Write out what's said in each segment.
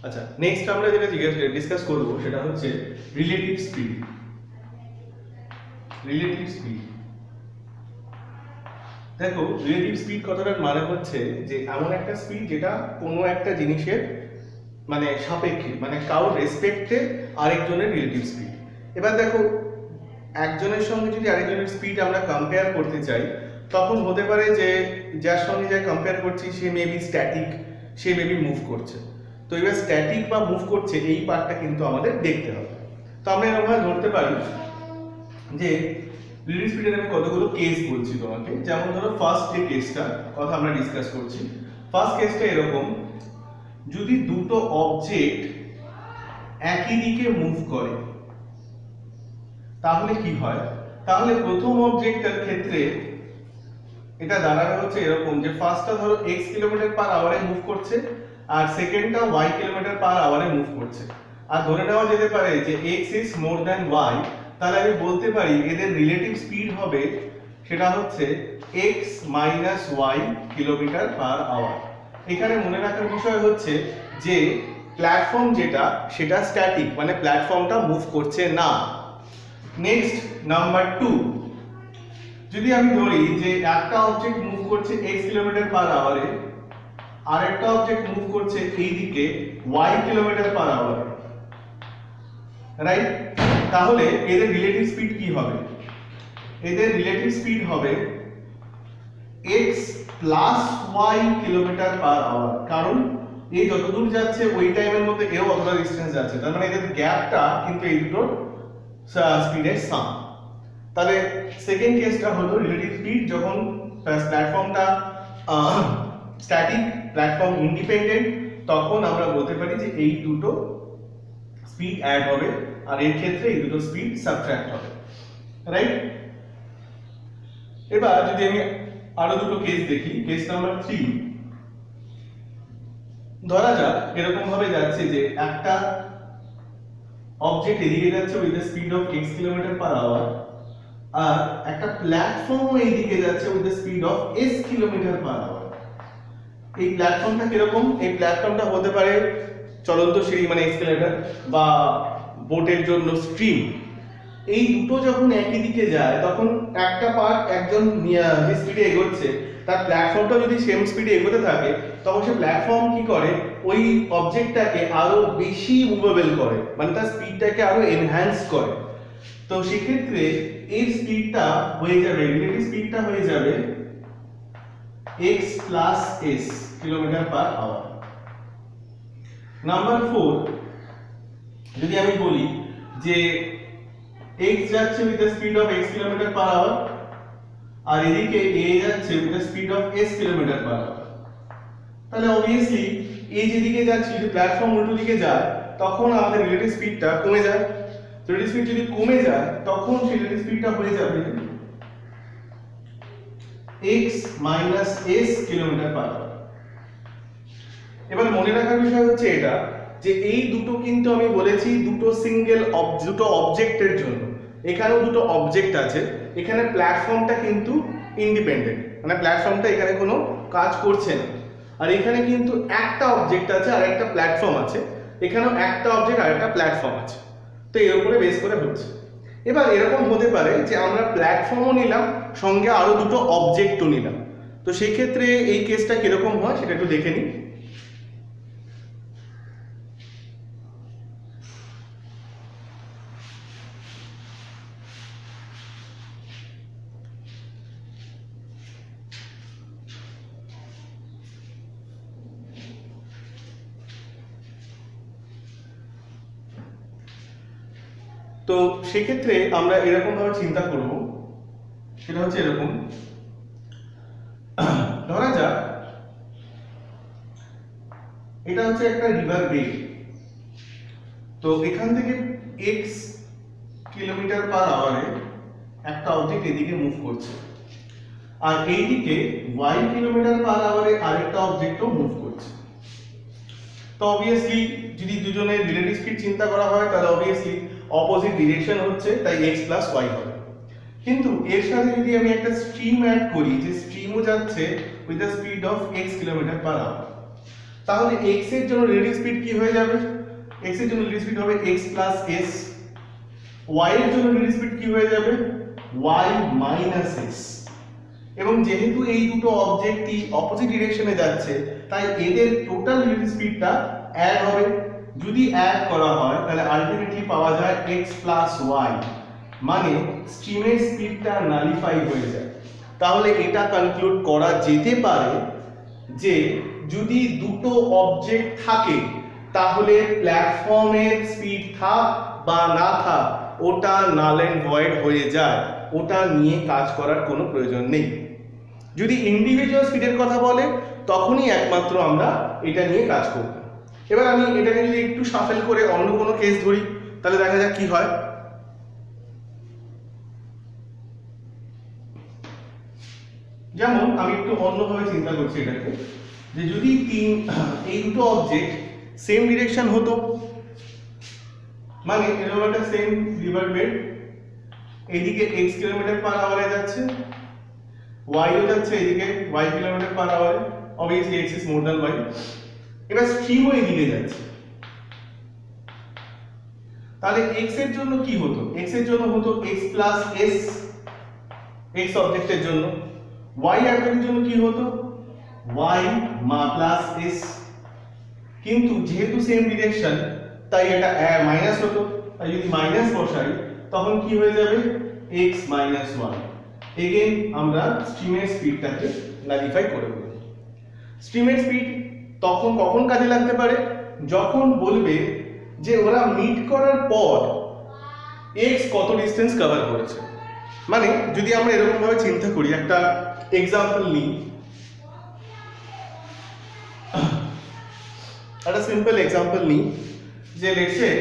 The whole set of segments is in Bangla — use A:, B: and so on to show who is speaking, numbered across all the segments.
A: আচ্ছা, নেক্সট আমরা যেটা ডিসকাস করব সেটা হচ্ছে রিলেটিভ স্পিড। রিলেটিভ স্পিড, দেখো রিলেটিভ স্পিড কথাটার মানে হচ্ছে যে এমন একটা স্পিড যেটা কোনো একটা জিনিসের মানে সাপেক্ষে, মানে কারোর রেসপেক্টে আরেকজনের রিলেটিভ স্পিড। এবার দেখো একজনের সঙ্গে যদি আরেকজনের স্পিড আমরা কম্পেয়ার করতে চাই, তখন হতে পারে যে যার সঙ্গে যা কম্পেয়ার করছি সে মেবি স্ট্যাটিক, সে মেবি মুভ করছে। তো এবার স্ট্যাটিক বা মুভ করছে এই পার্টটা কিন্তু আমাদের দেখতে হবে। তো আমরা এরকমভাবে ধরতে পারি যে রিলেটিভ স্পিডের আমি কতগুলো কেস বলছি তোমাকে। যেমন ধরো ফার্স্ট যে কেসটা কথা আমরা ডিসকাস করছি, ফার্স্ট কেসটা এরকম, যদি দুটো অবজেক্ট একই দিকে মুভ করে তাহলে কি হয়? তাহলে প্রথম অবজেক্টের ক্ষেত্রে এটা দাঁড়াবে হচ্ছে এরকম যে ফার্স্টটা ধরো x কিলোমিটার পার আওয়ারে মুভ করছে আর সেকেন্ডটা y কিলোমিটার পার আওয়ারে মুভ করছে, আর ধরে নেওয়া যেতে পারে যে x is more than y। তাহলে আমি বলতে পারি এদের রিলেটিভ স্পিড হবে সেটা হচ্ছে x minus y kilometre per hour. এখানে মনে রাখার বিষয় হচ্ছে যে প্ল্যাটফর্ম যেটা সেটা স্ট্যাটিক, মানে প্ল্যাটফর্মটা মুভ করছে না। নেক্সট নাম্বার 2, যদি আমি ধরি যে একটা অবজেক্ট মুভ করছে x কিলোমিটার পার আওয়ারে আর একটা অবজেক্ট মুভ করছে এই দিকে y কিলোমিটার পার আওয়ারে, রাইট? তাহলে এদের রিলেটিভ স্পিড কি হবে? এদের রিলেটিভ স্পিড হবে x plus y kilometre per hour, কারণ এই যতদূর যাচ্ছে ওই টাইমের মধ্যে এও অতটা ডিসটেন্স যাচ্ছে, তার মানে এদের গ্যাপটা কিন্তু এই দুটোর স্পিডের সাম। তাহলে সেকেন্ড কেসটা হলো রিলেটিভ স্পিড যখন প্ল্যাটফর্মটা স্ট্যাটিক, প্ল্যাটফর্ম ইন্ডিপেন্ডেন্ট, তখন আমরা বলতে পারি যে এই দুটো স্পিড অ্যাড হবে আর এর ক্ষেত্রে এই দুটো স্পিড সাবট্রাক্ট হবে, রাইট? এবার যদি আমি আরো দুটো কেস দেখি, কেস নাম্বার 3, ধরা যাক এরকম ভাবে যাচ্ছে যে একটা অবজেক্ট এদিকে যাচ্ছে with the speed of x kilometre per hour আর একটা প্ল্যাটফর্ম এইদিকে যাচ্ছে with the speed of s kilometre per hour. এই প্ল্যাটফর্মটা কিরকম? এই প্ল্যাটফর্মটা হতে পারে চলন্ত সিঁড়ি মানে এসকেলেটর বা বোটের জন্য স্ট্রিম। এই দুটো যখন একই দিকে যায় তখন একটা পার্ট একজন যে স্পিডে এগোচ্ছে তার প্ল্যাটফর্মটা যদি সেম স্পিডে এগোতে থাকে তখন সে প্ল্যাটফর্ম কি করে ওই অবজেক্টটাকে আরো বেশি মুভেবল করে, মানে তার স্পিডটাকে আরো এনহ্যান্স করে। তো সেক্ষেত্রে এই স্পিডটা হয়ে যাবে, রিলেটিভ স্পিডটা হয়ে যাবে x plus s kilometre per hour. Number 4, যদি আমি বলি যে x যাচ্ছে with the speed of x kilometre per hour আর এদিকে a যাচ্ছে with the speed of s kilometre per hour, তাহলে অবভিয়াসলি এই যেদিকে যাচ্ছে যদি প্ল্যাটফর্ম উল্টো দিকে যায় তখন আমাদের রিলেটিভ স্পিডটা কমে যায়। রিলেটিভ স্পিড যদি কমে যায় তখন সেই রিলেটিভ স্পিডটা হয়ে যাবে x minus s kilometre per hour. এবার মনে রাখার বিষয় হচ্ছে এটা যে এই দুটো কিন্তু আমি বলেছি দুটো দুটো অবজেক্টের জন্য, এখানেও দুটো অবজেক্ট আছে, এখানে প্ল্যাটফর্মটা কিন্তু ইন্ডিপেন্ডেন্ট, মানে প্ল্যাটফর্মটা এখানে কোনো কাজ করছে না। আর এখানে কিন্তু একটা অবজেক্ট আছে আর একটা প্ল্যাটফর্ম আছে, এখানেও একটা অবজেক্ট আর একটা প্ল্যাটফর্ম আছে, তো এর উপরে বেস করে হচ্ছে। এবার এরকম হতে পারে যে আমরা প্ল্যাটফর্মও নিলাম সঙ্গে আরো দুটো অবজেক্টও নিলাম, তো সেই ক্ষেত্রে এই কেসটা কিরকম হয় সেটা একটু দেখে নিই। তো সেক্ষেত্রে আমরা এরকম ভাবে চিন্তা করব, সেটা হচ্ছে এরকম, ধরা যাক এটা হচ্ছে একটা রিভার বেড, তো এখান থেকে x কিলোমিটার পার আওয়ারে একটা অবজেক্ট এদিকে মুভ করছে আর এইদিকে y কিলোমিটার পার আওয়ারে আরেকটা অবজেক্টও মুভ করছে। তো অবভিয়াসলি যদি দুজনের রিলেটিভ স্পিড চিন্তা করা হয় তাহলে অবভিয়াসলি অপোজিট ডিরেকশন হচ্ছে, তাই x প্লাস y হবে। কিন্তু এর সাথে যদি আমি একটা স্ট্রিম অ্যাড করি যে স্ট্রিমও যাচ্ছে with the speed of x kilometre per hour, তাহলে x এর জন্য রিলেটিভ স্পিড কি হয়ে যাবে? x এর জন্য রিলেটিভ স্পিড হবে x প্লাস s, y এর জন্য রিলেটিভ স্পিড কি হয়ে যাবে? y minus s। এবং যেহেতু এই দুটো অবজেক্টই অপোজিট ডিরেকশনে যাচ্ছে তাই এদের টোটাল রিলেটিভ স্পিডটা অ্যাড হবে। যদি অ্যাড করা হয় তাহলে আলটিমেটলি পাওয়া যায় x প্লাস y, মানে স্ট্রিমের স্পিডটা নালিফাই হয়ে যায়। তাহলে এটা কনক্লুড করা যেতে পারে যে যদি দুটো অবজেক্ট থাকে তাহলে প্ল্যাটফর্মের স্পিড থাক বা না থাক ওটা নাল এন্ড ভয়েড হয়ে যায়, ওটা নিয়ে কাজ করার কোনো প্রয়োজন নেই। যদি ইন্ডিভিজুয়াল স্পিডের কথা বলে তখনই একমাত্র আমরা এটা নিয়ে কাজ করব। এবার আমি এটাকে যদি একটু শাফেল করে অন্য কোনো কেস ধরি তাহলে দেখা যাক কি হয়। যেমন আমি একটু অন্যভাবে চিন্তা করছি এটাকে, যে যদি এই দুটো অবজেক্ট সেম ডিরেকশন হতো, মানে এরকম একটা সেম রিভার বেড, এদিকে x কিলোমিটার পার আওয়ারে যাচ্ছে, y ও যাচ্ছে এদিকে y কিলোমিটার পার আওয়ারে, obviously x is more than y। এবার স্ট্রিমও এদিকে যাচ্ছে, তাহলে x এর জন্য কি হতো? x এর জন্য হতো x প্লাস s x অবজেক্টের জন্য, y অবজেক্টের জন্য কি হতো? y plus s। কিন্তু যেহেতু সেম ডিরেকশন তাই এটা মাইনাস হতো, তাই যদি মাইনাস বসাই তখন কি হয়ে যাবে? x minus 1। এগেইন আমরা স্ট্রিমের স্পিডটাকে নালিফাই করে দেব। স্ট্রিমের স্পিড তখন কখন কাজে লাগতে পারে? যখন বলবে যে ওরা মিট করার পর x কত ডিসটেন্স কভার করেছে। মানে যদি আমরা এরকম ভাবে চিন্তা করি, একটা এক্সাম্পল নিই, একটা সিম্পল এক্সাম্পল নিই যে লেটস সে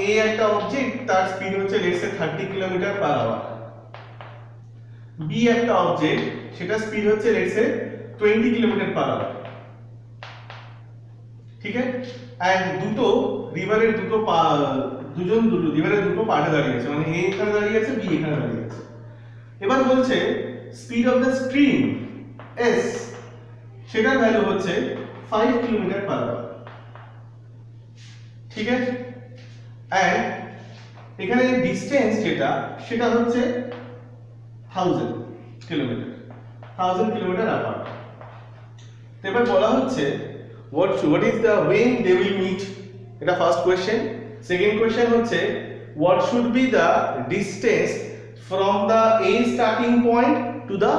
A: a একটা অবজেক্ট, তার স্পিড হচ্ছে let's say 30 kilometre per hour, b একটা অবজেক্ট, সেটা স্পিড হচ্ছে let's say 20 kilometre per hour. ঠিক আছে, এন্ড দুটো রিভারের রিভারের দুটো পার্টে দাঁড়িয়ে আছে, মানে a এখানে দাঁড়িয়ে আছে, b এখানে দাঁড়িয়ে আছে। এবার বলছে speed of the stream s, সেটার ভ্যালু হচ্ছে 5 কিলোমিটার পার আওয়ার। ঠিক আছে, এন্ড এখানে ডিসটেন্স যেটা সেটা হচ্ছে 1000 কিলোমিটার, 1000 কিলোমিটার অ্যাপার্ট। এবার বলা হচ্ছে what is the when they will meet, এটা ফার্স্ট কোশ্চেন। সেকেন্ড কোশ্চেন হচ্ছে what should be the distance from the a starting point to the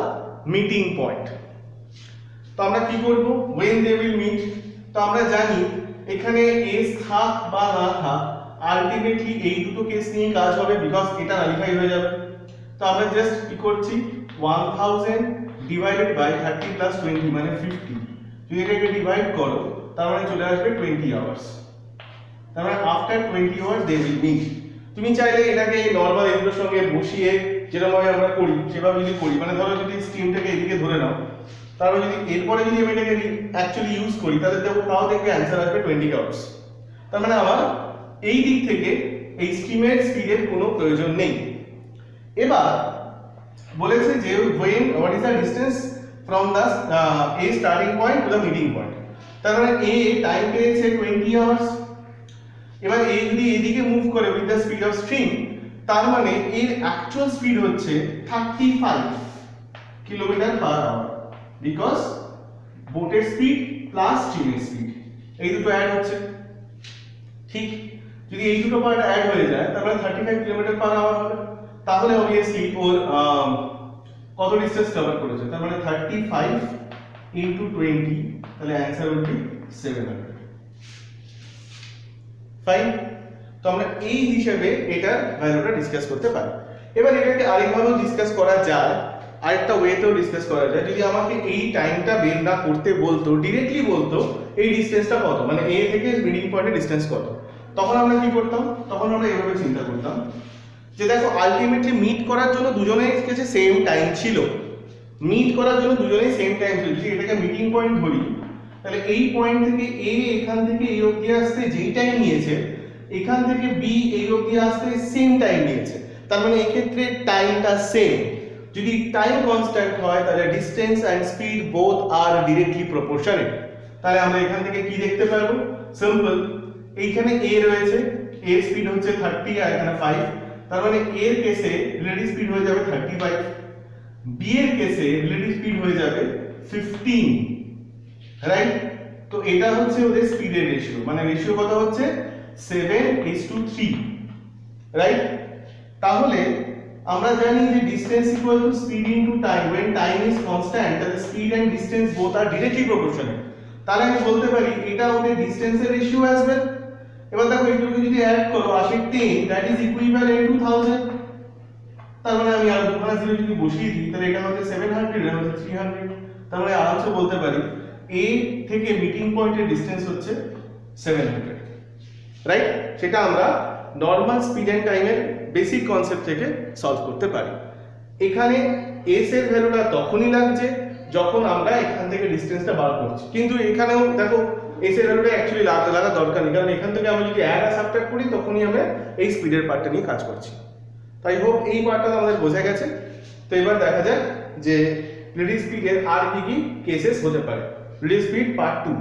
A: meeting point। তো আমরা কি করব? when they will meet, তো আমরা জানি এখানে s থাক বা না থাক আলটিমেটলি এই দুটো কেস নিয়ে কাজ হবে, বিকজ এটা নালিফাই হয়ে যাবে। তো আমরা জাস্ট কি করছি, 1000 ডিভাইডেড বাই 30 প্লাস 20 মানে 50, যদি এটাকে ডিভাইড করো তার মানে চলে আসবে 20 আওয়ার্স। তার মানে after 20 hours they will meet. তুমি চাইলে এটাকে নরমাল এগুলোর সঙ্গে বসিয়ে যেরকমভাবে আমরা করি সেভাবে যদি করি, মানে ধরো যদি স্ট্রিমটাকে এদিকে ধরে নাও, তারপর যদি এরপরে যদি আমি এটাকে অ্যাকচুয়ালি ইউজ করি তাহলে তাও দেখবে অ্যান্সার আসবে 20 আওয়ার্স। তার মানে আমার এই দিক থেকে এই স্ট্রিমের স্পিডের কোনো প্রয়োজন নেই। এবার বলেছে যে when what is the distance from the a starting point to the meeting point, তার মানে a টাইম পেয়েছে 20 আওয়ার্স। এবার a যদি এদিকে মুভ করে with the speed of stream, তার মানে এর অ্যাকচুয়াল স্পিড হচ্ছে 35 কিলোমিটার পার আওয়ার, বিকজ বোটের স্পিড প্লাস স্ট্রিমের স্পিড এই দুটো অ্যাড হচ্ছে। ঠিক, যদি এই দুটো পার্ট অ্যাড হয়ে যায় তার মানে 35 কিলোমিটার পার আওয়ার হবে। তাহলে অবভিয়াসলি ওর কত ডিসটেন্স কভার করেছে, তার মানে 35 ইনটু 20, তাহলে অ্যানসার উইল বি 700। ফাইন, তো আমরা এই হিসাবে এটা ভ্যালুটা ডিসকাস করতে পারি। এবার এটাকে আরেকভাবেও ডিসকাস করা যায়, আরেকটা ওয়েতেও ডিসকাস করা যায়। যদি আমাকে এই টাইমটা বের না করতে বলতো, ডিরেক্টলি বলতো এই ডিসটেন্সটা কত, মানে a থেকে মিটিং পয়েন্টের ডিসটেন্স কত, তখন আমরা কি করতাম? তখন আমরা এভাবে চিন্তা করতাম যে দেখো আলটিমেটলি মিট করার জন্য দুজনের কাছে সেম টাইম ছিল, মিট করার জন্য দুজনেই সেম টাইম ছিল। যদি এটাকে মিটিং পয়েন্ট ধরি তাহলে এই পয়েন্ট থেকে a এখান থেকে এই অবধি আসতে যেই টাইম নিয়েছে, এখান থেকে b এই অবধি আসতে সেম টাইম নিয়েছে, তার মানে এই ক্ষেত্রে টাইমটা সেম। যদি টাইম কনস্ট্যান্ট হয় তাহলে ডিসটেন্স এন্ড স্পিড বোথ আর ডিরেক্টলি প্রপোর্শনেট। তাহলে আমরা এখান থেকে কি দেখতে পারবো? সিম্পল, এইখানে a রয়েছে, a স্পিড হচ্ছে 30 আর এখানে 5, তার মানে a এর কেসে রিলেটিভ স্পিড হয়ে যাবে 35, b এর কেসে রিলেটিভ স্পিড হয়ে যাবে 15, রাইট? তো এটা হচ্ছে ওদের স্পিডের রেশিও, মানে রেশিও কত হচ্ছে 7:3, রাইট? তাহলে আমরা জানি যে distance equal to speed into time, when time is constant তাহলে speed and distance both are directly proportional, তাহলে আমি বলতে পারি এটা ওদের ডিসটেন্সের রেশিও আসবে। এবার দেখো এগুলোকে যদি অ্যাড করো 80 দ্যাট ইজ ইকুইভ্যালেন্ট টু 1000, তার মানে আমি আর দুখানা জিরো যদি বসিয়ে দিই তাহলে এটা হচ্ছে 700, এটা হচ্ছে 300, তার মানে আরামসে বলতে পারি a থেকে মিটিং পয়েন্টের ডিসটেন্স হচ্ছে 700, রাইট? সেটা আমরা নরমাল স্পিড এন্ড টাইমের বেসিক কনসেপ্ট থেকে সলভ করতে পারি। এখানে s এর ভ্যালুটা তখনই লাগছে যখন আমরা এখান থেকে ডিসটেন্সটা বার করছি, কিন্তু এখানেও দেখো s এর ভ্যালুটা অ্যাকচুয়ালি লাগা দরকার নেই, কারণ এখান থেকে আমরা যদি অ্যাড আর সাবট্রাক্ট করি তখনই আমরা এই স্পিডের পার্টটা নিয়ে কাজ করছি। তাই হোপ এই পার্টটা আমাদের বোঝা গেছে। তো এবার দেখা যাক যে রিলেটিভ স্পিডের আর কি কি কেসেস হতে পারে। Relative speed part 2।